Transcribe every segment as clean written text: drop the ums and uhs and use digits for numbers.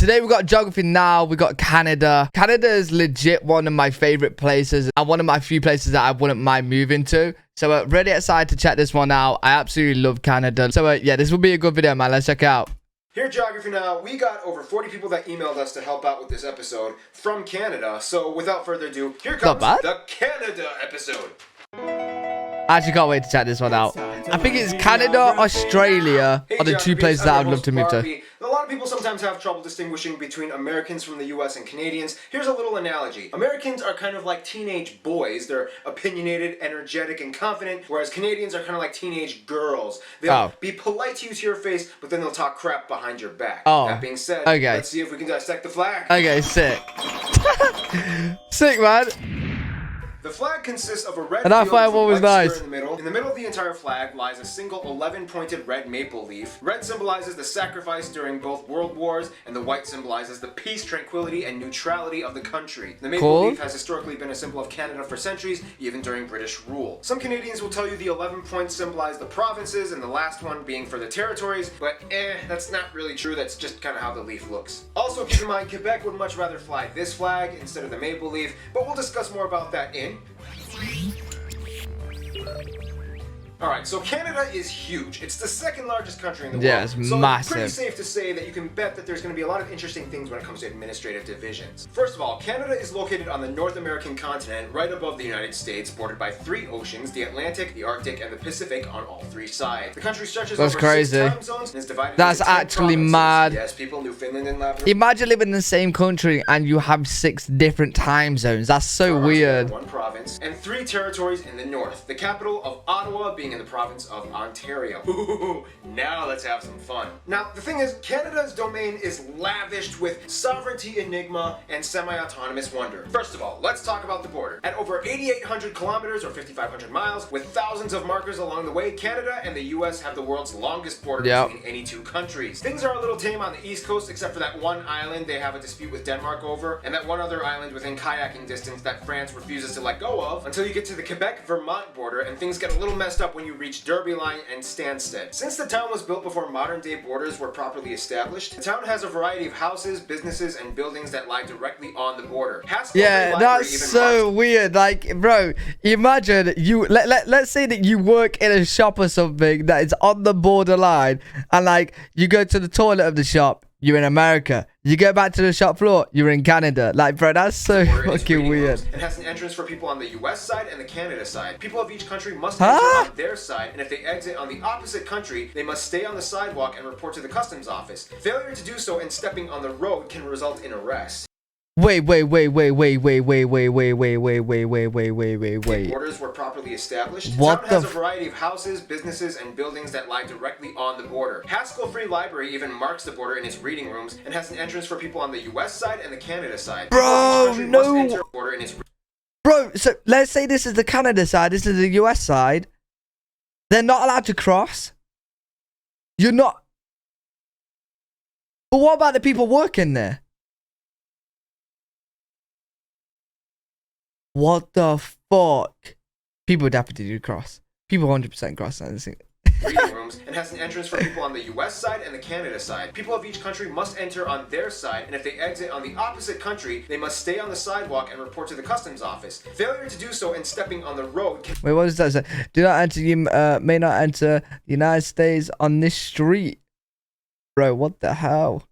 Today we got geography now. We got Canada. Canada is legit one of my favorite places and one of my few places that I wouldn't mind moving to. So really excited to check this one out. I absolutely love Canada. So yeah, this will be a good video, man. Let's check it out. Here at Geography Now, we got over 40 people that emailed us to help out with this episode from Canada. So without further ado, here comes the Canada episode. I actually can't wait to check this one out. I think it's Canada, Australia are the two places that I'd love to move to. A lot of people sometimes have trouble distinguishing between Americans from the US and Canadians. Here's a little analogy. Americans are kind of like teenage boys. They're opinionated, energetic, and confident, whereas Canadians are kind of like teenage girls. They'll be polite to you to your face, but then they'll talk crap behind your back. That being said, let's see if we can dissect the flag. Okay, sick. Sick, man. The flag consists of a red and field that was nice. in the middle. In the middle of the entire flag lies a single 11-pointed red maple leaf. Red symbolizes the sacrifice during both world wars, and the white symbolizes the peace, tranquility, and neutrality of the country. The maple leaf has historically been a symbol of Canada for centuries, even during British rule. Some Canadians will tell you the 11 points symbolize the provinces, and the last one being for the territories, but that's not really true. That's just kind of how the leaf looks. Also, keep in mind, Quebec would much rather fly this flag instead of the maple leaf, but we'll discuss more about that in Alright, so Canada is huge. It's the second largest country in the world. Yeah, it's massive. So it's pretty safe to say that you can bet that there's going to be a lot of interesting things when it comes to administrative divisions. First of all, Canada is located on the North American continent, right above the United States, bordered by 3 oceans, the Atlantic, the Arctic, and the Pacific on all 3 sides. The country stretches over 6 time zones and is divided into 10 actually provinces. mad. Yes, people, Newfoundland and Labrador. Imagine living in the same country and you have 6 different time zones. That's so weird. 1 province and 3 territories in the north. The capital of Ottawa being in the province of Ontario. Ooh, now let's have some fun. Now, the thing is, Canada's domain is lavished with sovereignty enigma and semi-autonomous wonder. First of all, let's talk about the border. At over 8,800 kilometers or 5,500 miles, with thousands of markers along the way, Canada and the US have the world's longest border between any 2 countries. Things are a little tame on the east coast, except for that one island they have a dispute with Denmark over, and that one other island within kayaking distance that France refuses to let go of, until you get to the Quebec-Vermont border, and things get a little messed up when you reach Derby Line and Stansted. Since the town was built before modern-day borders were properly established, the town has a variety of houses, businesses, and buildings that lie directly on the border. Yeah, that's so weird. Like, bro, imagine you let's say that you work in a shop or something that is on the borderline, and like you go to the toilet of the shop, you're in America. You go back to the shop floor, you're in Canada. Like, bro, that's so fucking weird. It has an entrance for people on the US side and the Canada side. People of each country must enter on their side, and if they exit on the opposite country, they must stay on the sidewalk and report to the customs office. Failure to do so and stepping on the road can result in arrest. Wait. Borders were properly established. The town has a variety of houses, businesses, and buildings that lie directly on the border. Haskell Free Library even marks the border in its reading rooms and has an entrance for people on the US side and the Canada side. Bro, no. Bro, so let's say this is the Canada side, this is the US side. They're not allowed to cross. You're not. But what about the people working there? What the fuck? People definitely do cross. People 100% cross. Reading rooms and has an entrance for people on the US side and the Canada side. People of each country must enter on their side, and if they exit on the opposite country, they must stay on the sidewalk and report to the customs office. Failure to do so and stepping on the road can— Wait, what does that say? Do not enter, you may not enter the United States on this street. Bro, what the hell?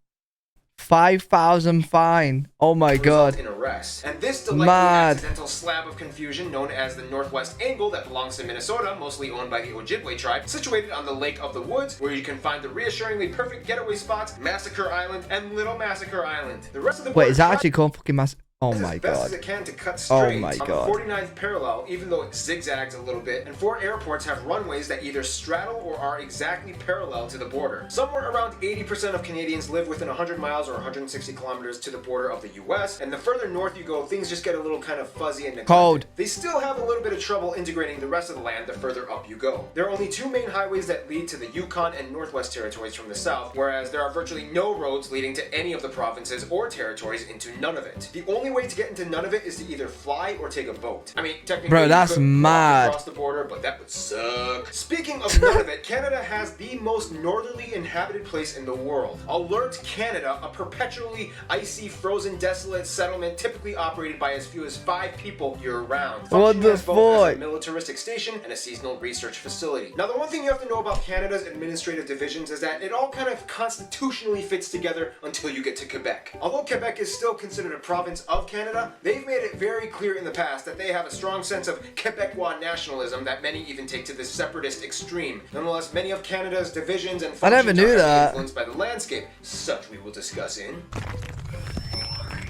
5,000 fine. Oh my god. In arrest. And this delightfully accidental slab of confusion known as the Northwest Angle that belongs to Minnesota, mostly owned by the Ojibwe tribe, situated on the Lake of the Woods, where you can find the reassuringly perfect getaway spots, Massacre Island, and Little Massacre Island. The rest of the Wait, is that actually called fucking Massacre? Oh my god. As best as it can to cut straight on the 49th parallel, even though it zigzags a little bit, and 4 airports have runways that either straddle or are exactly parallel to the border. Somewhere around 80% of Canadians live within 100 miles or 160 kilometers to the border of the US, and the further north you go, things just get a little kind of fuzzy and neglected. Cold. They still have a little bit of trouble integrating the rest of the land the further up you go. There are only 2 main highways that lead to the Yukon and Northwest territories from the south, whereas there are virtually no roads leading to any of the provinces or territories into none of it. The only only way to get into Nunavut is to either fly or take a boat. I mean, technically, Bro, that's you could walk mad. across the border, but that would suck. Speaking of Nunavut, Canada has the most northerly inhabited place in the world. Alert Canada, a perpetually icy, frozen, desolate settlement typically operated by as few as 5 people year-round. What the Functioning as both as fuck? a militaristic station and a seasonal research facility. Now, the one thing you have to know about Canada's administrative divisions is that it all kind of constitutionally fits together until you get to Quebec. Although Quebec is still considered a province of Canada, they've made it very clear in the past that they have a strong sense of Quebecois nationalism that many even take to the separatist extreme. Nonetheless, many of Canada's divisions and I never functions knew are heavily that. influenced by the landscape. Such we will discuss in...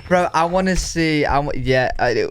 Bro, I want to see.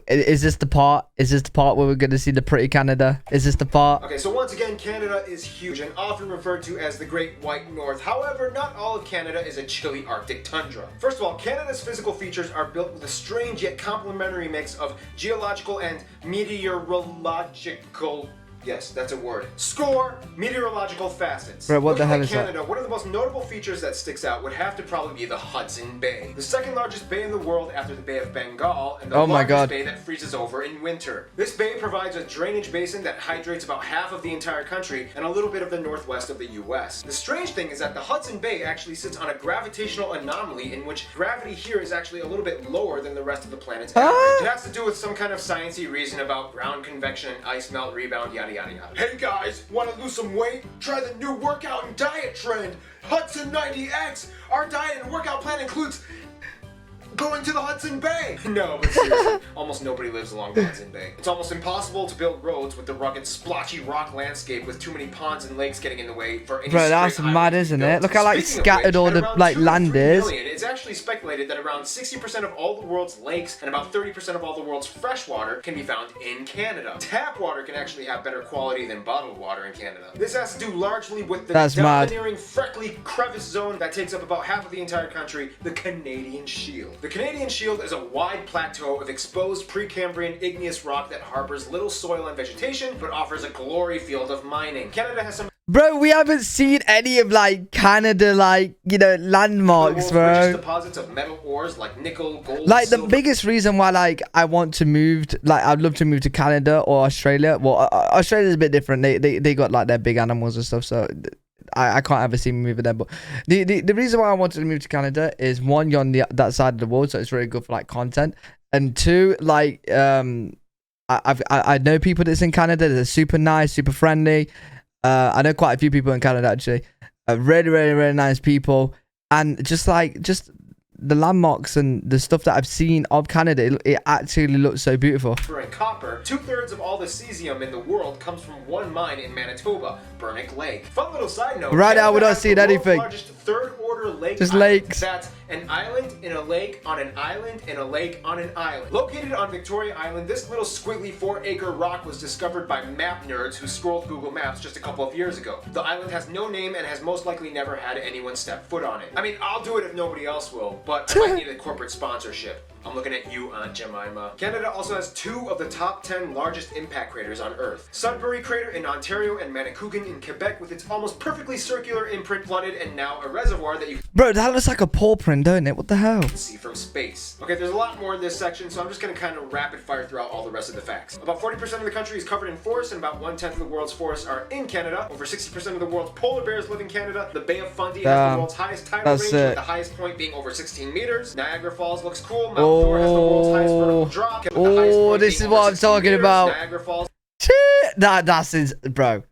Is this the part? Is this the part where we're going to see the pretty Canada? Is this the part? Okay, so once again, Canada is huge and often referred to as the Great White North. However, not all of Canada is a chilly Arctic tundra. First of all, Canada's physical features are built with a strange yet complementary mix of geological and meteorological... Yes, that's a word. Score meteorological facets. Bro, what the Looking hell at is that? Canada, one of the most notable features that sticks out would have to probably be the Hudson Bay, the second largest bay in the world after the Bay of Bengal, and the Oh my largest God. bay that freezes over in winter. This bay provides a drainage basin that hydrates about half of the entire country and a little bit of the northwest of the US. The strange thing is that the Hudson Bay actually sits on a gravitational anomaly in which gravity here is actually a little bit lower than the rest of the planet's average. It has to do with some kind of sciencey reason about ground convection and ice melt rebound, yada yada yada. Hey guys, want to lose some weight? Try the new workout and diet trend, Hudson 90X. Our diet and workout plan includes going to the Hudson Bay. No, but seriously, almost nobody lives along the Hudson Bay. It's almost impossible to build roads with the rugged, splotchy rock landscape with too many ponds and lakes getting in the way for any Bro, that's straight mad, highway to isn't build. it? Look how like Speaking of scattered which, all at the around like 2 to land 3 is. million, it's actually speculated that around 60% of all the world's lakes and about 30% of all the world's fresh water can be found in Canada. Tap water can actually have better quality than bottled water in Canada. This has to do largely with the That's mad. domineering freckly crevice zone that takes up about half of the entire country, the Canadian Shield. The Canadian Shield is a wide plateau of exposed Precambrian igneous rock that harbors little soil and vegetation, but offers a glory field of mining. Canada has some Bro, we haven't seen any of like Canada, like, you know, landmarks, of the world's richest bro. deposits of metal ores like nickel, gold, Like the silver. biggest reason why like I want to move, like I'd love to move to Canada or Australia. Well, Australia's a bit different. They got like their big animals and stuff, so I can't ever see me moving there. But the reason why I wanted to move to Canada is one, you're on that side of the world, so it's really good for like content, and two, like I know people that's in Canada. They're super nice, super friendly. I know quite a few people in Canada actually. Really, really, really nice people, and just the landmarks and the stuff that I've seen of Canada, it actually looks so beautiful. And copper, 2/3 of all the cesium in the world comes from one mine in Manitoba, Burnick Lake. Fun little side note. Right now, we're Canada not has seeing the world's anything. largest third-order lake Just island. lakes. That's an island in a lake on an island in a lake on an island. Located on Victoria Island, this little squiggly 4-acre rock was discovered by map nerds who scrolled Google Maps just a couple of years ago. The island has no name and has most likely never had anyone step foot on it. I mean, I'll do it if nobody else will, but I might need a corporate sponsorship. I'm looking at you, Aunt Jemima. Canada also has 2 of the top 10 largest impact craters on Earth. Sudbury Crater in Ontario and Manicouagan in Quebec with its almost perfectly circular imprint flooded and now a reservoir that you Bro, that looks like a paw print, don't it? What the hell? can see from space. Okay, there's a lot more in this section, so I'm just going to kind of rapid fire throughout all the rest of the facts. About 40% of the country is covered in forests, and about 1/10 of the world's forests are in Canada. Over 60% of the world's polar bears live in Canada. The Bay of Fundy has the world's highest tidal That's range, it. with the highest point being over 16 meters. Niagara Falls looks cool. Mount Thor has the world's highest vertical drop. With the highest point this being is what over I'm 16 talking meters. about. Niagara Falls Bro,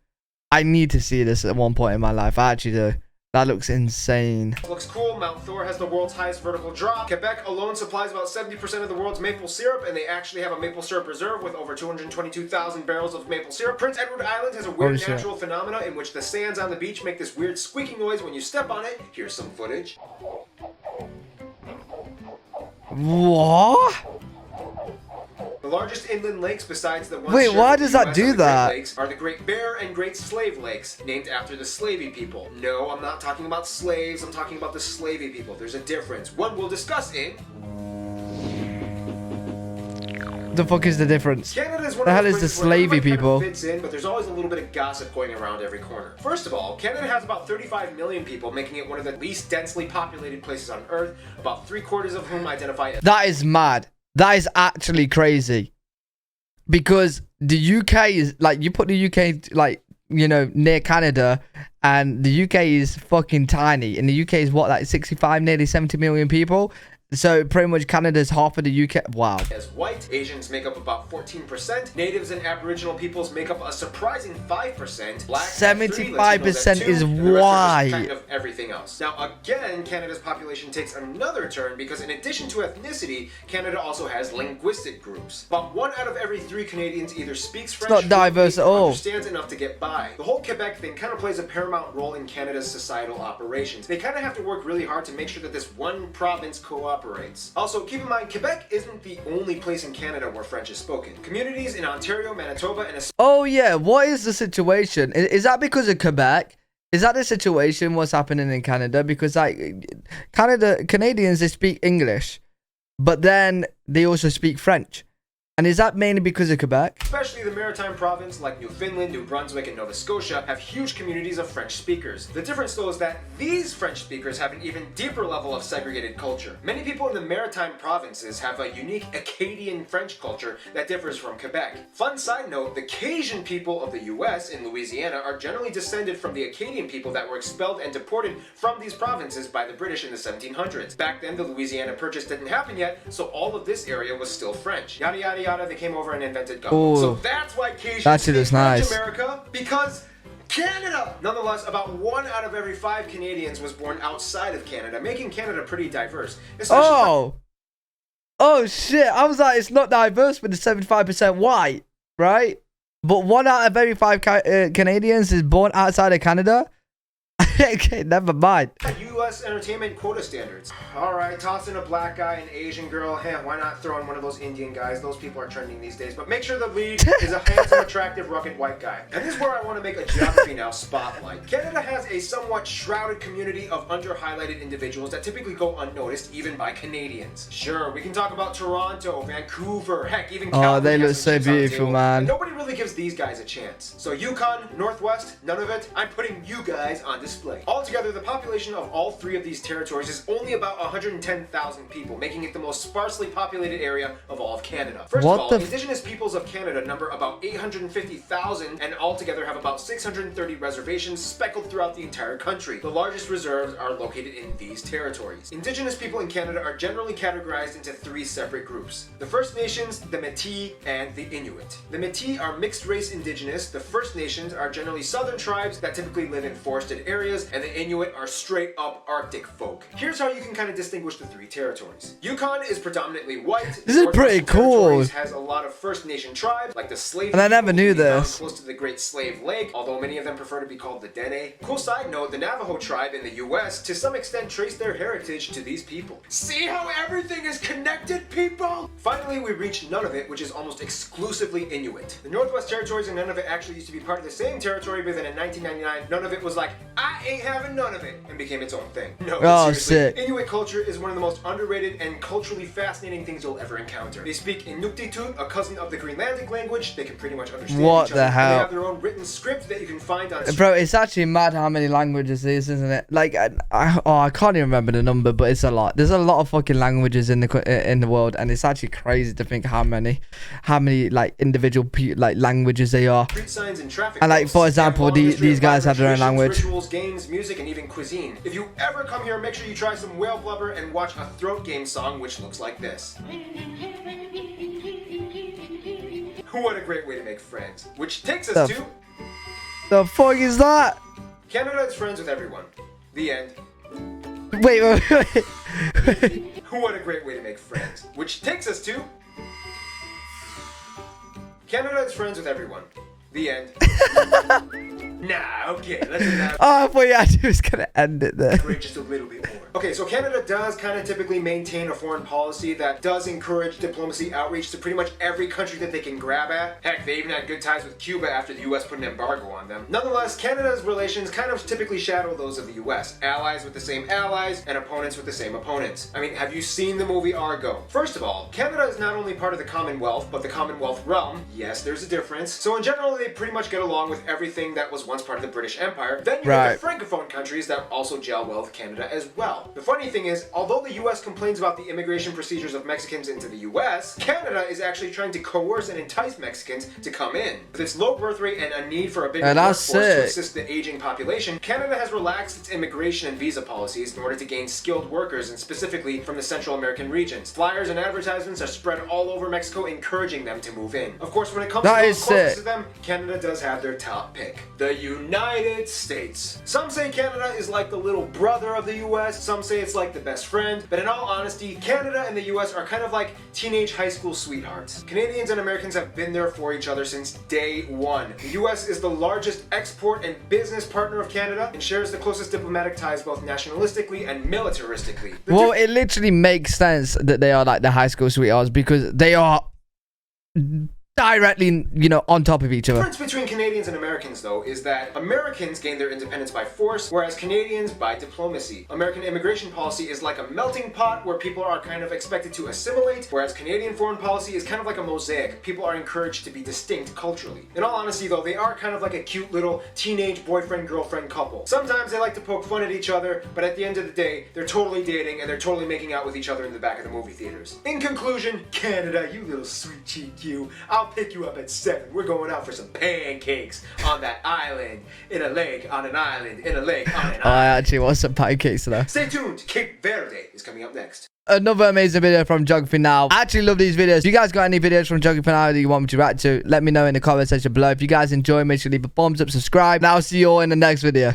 I need to see this at one point in my life. I actually do. That looks insane. looks cool. Mount Thor has the world's highest vertical drop. Quebec alone supplies about 70% of the world's maple syrup, and they actually have a maple syrup reserve with over 222,000 barrels of maple syrup. Prince Edward Island has a weird Holy shit. natural phenomena in which the sands on the beach make this weird squeaking noise when you step on it. Here's some footage. What? The largest inland lakes besides the ones Wait, shared why with does the that US do are the that? Great Lakes are the Great Bear and Great Slave Lakes, named after the slavey people. No, I'm not talking about slaves, I'm talking about the slavey people. There's a difference. One we'll discuss in... The fuck is the difference? Canada is one The of hell those is the places where everybody slavey kind of people? fits in, but there's always a little bit of gossip going around every corner. First of all, Canada has about 35 million people, making it one of the least densely populated places on Earth, about 3/4 of whom identify as That is mad. That is actually crazy. Because the UK is like, you put the UK like, you know, near Canada, and the UK is fucking tiny. And the UK is what, like 65, nearly 70 million people. So pretty much Canada's half of the UK. Wow. As white, Asians make up about 14%. Natives and Aboriginal peoples make up a surprising 5%. Black, 75% is white. white. Kind of everything else. Now again, Canada's population takes another turn because in addition to ethnicity, Canada also has linguistic groups. About 1 out of every 3 Canadians either speaks French, not diverse at all, understands enough to get by. The whole Quebec thing kind of plays a paramount role in Canada's societal operations. They kind of have to work really hard to make sure that this one province cooperates. Also, keep in mind, Quebec isn't the only place in Canada where French is spoken. Communities in Ontario, Manitoba, and... Oh yeah, what is the situation? Is that because of Quebec? Is that the situation, what's happening in Canada? Because like, Canadians, they speak English, but then they also speak French. And is that mainly because of Quebec? Especially the maritime province like Newfoundland, New Brunswick, and Nova Scotia have huge communities of French speakers. The difference though is that these French speakers have an even deeper level of segregated culture. Many people in the maritime provinces have a unique Acadian French culture that differs from Quebec. Fun side note, the Cajun people of the US in Louisiana are generally descended from the Acadian people that were expelled and deported from these provinces by the British in the 1700s. Back then, the Louisiana Purchase didn't happen yet, so all of this area was still French. Yada yada yada, they came over and invented gumbo. So that's why Cajun speak French America, because Canada! Nonetheless, about 1 out of every 5 Canadians was born outside of Canada, making Canada pretty diverse. Oh shit, I was like, it's not diverse with the 75% white, right? But 1 out of every 5 Canadians is born outside of Canada? Okay, never mind. U.S. entertainment quota standards. Alright, toss in a black guy, an Asian girl. Hey, why not throw in one of those Indian guys? Those people are trending these days. But make sure the lead is a handsome, attractive, rugged white guy. And this is where I want to make a geography now spotlight. Canada has a somewhat shrouded community of under-highlighted individuals that typically go unnoticed, even by Canadians. Sure, we can talk about Toronto, Vancouver, heck, even Calgary. Oh, they look so beautiful, man. Nobody really gives these guys a chance. So Yukon, Northwest, none of it. I'm putting you guys on display. Altogether, the population of all 3 of these territories is only about 110,000 people, making it the most sparsely populated area of all of Canada. First of all, Indigenous peoples of Canada number about 850,000 and altogether have about 630 reservations speckled throughout the entire country. The largest reserves are located in these territories. Indigenous people in Canada are generally categorized into 3 separate groups: the First Nations, the Métis, and the Inuit. The Métis are mixed-race Indigenous, the First Nations are generally southern tribes that typically live in forested areas, and the Inuit are straight-up Arctic folk. Here's how you can kind of distinguish the 3 territories. Yukon is predominantly white. This is pretty cool. It has a lot of First Nation tribes, like the Slave and I never knew this. Close to the Great Slave Lake, although many of them prefer to be called the Dene. Cool side note, the Navajo tribe in the US to some extent trace their heritage to these people. See how everything is connected, people? Finally, we reach Nunavut, which is almost exclusively Inuit. The Northwest Territories and Nunavut actually used to be part of the same territory, but then in 1999, Nunavut was like, I ain't having none of it, and became its own thing. No, seriously, sick. Inuit culture is one of the most underrated and culturally fascinating things you'll ever encounter. They speak Inuktitut, a cousin of the Greenlandic language. They can pretty much understand each other. The hell? They have their own written script that you can find on... Bro, it's actually mad how many languages there is, isn't it? Like, I can't even remember the number, but it's a lot. There's a lot of fucking languages in the world, and it's actually crazy to think how many like individual languages they are. Street signs and traffic. And like, for example, these guys have their own language. Rituals, games, music, and even cuisine. If you ever come here, make sure you try some whale blubber and watch a throat game song, which looks like this. What a great way to make friends. Which takes us to... The fuck is that? Canada is friends with everyone. The end. Wait. What a great way to make friends. Which takes us to... Canada is friends with everyone. The end. Nah, okay, let's do that. Oh, I thought you actually was gonna end it there. Just a little bit more. Okay, so Canada does kind of typically maintain a foreign policy that does encourage diplomacy outreach to pretty much every country that they can grab at. Heck, they even had good ties with Cuba after the US put an embargo on them. Nonetheless, Canada's relations kind of typically shadow those of the US. Allies with the same allies, and opponents with the same opponents. I mean, have you seen the movie Argo? First of all, Canada is not only part of the Commonwealth, but the Commonwealth realm. Yes, there's a difference. So in general, they pretty much get along with everything that was once part of the British Empire. Then you Right. have the Francophone countries that also gel well with Canada as well. The funny thing is, although the US complains about the immigration procedures of Mexicans into the US, Canada is actually trying to coerce and entice Mexicans to come in. With its low birth rate and a need for a bigger And workforce that's to sick. assist the aging population, Canada has relaxed its immigration and visa policies in order to gain skilled workers, and specifically from the Central American regions. Flyers and advertisements are spread all over Mexico, encouraging them to move in. Of course, when it comes That to is those closest sick. to them, Canada does have their top pick, the United States. Some say Canada is like the little brother of the US, some say it's like the best friend, but in all honesty, Canada and the US are kind of like teenage high school sweethearts. Canadians and Americans have been there for each other since day one. The US is the largest export and business partner of Canada and shares the closest diplomatic ties both nationalistically and militaristically. Well, it literally makes sense that they are like the high school sweethearts because they are directly, you know, on top of each The other. difference between Canadians and Americans, though, is that Americans gained their independence by force, whereas Canadians by diplomacy. American immigration policy is like a melting pot where people are kind of expected to assimilate, whereas Canadian foreign policy is kind of like a mosaic. People are encouraged to be distinct culturally. In all honesty, though, they are kind of like a cute little teenage boyfriend-girlfriend couple. Sometimes they like to poke fun at each other, but at the end of the day, they're totally dating and they're totally making out with each other in the back of the movie theaters. In conclusion, Canada, you little sweet cheek you. I'll pick you up at 7. We're going out for some pancakes on that island, in a lake, on an island, in a lake, on an I island. actually want some pancakes though. Stay tuned. Cape Verde is coming up next. Another amazing video from Geography Now. I actually love these videos. If you guys got any videos from Geography Now that you want me to react to, let me know in the comment section below. If you guys enjoy, make sure to leave a thumbs up, subscribe, and I'll see you all in the next video.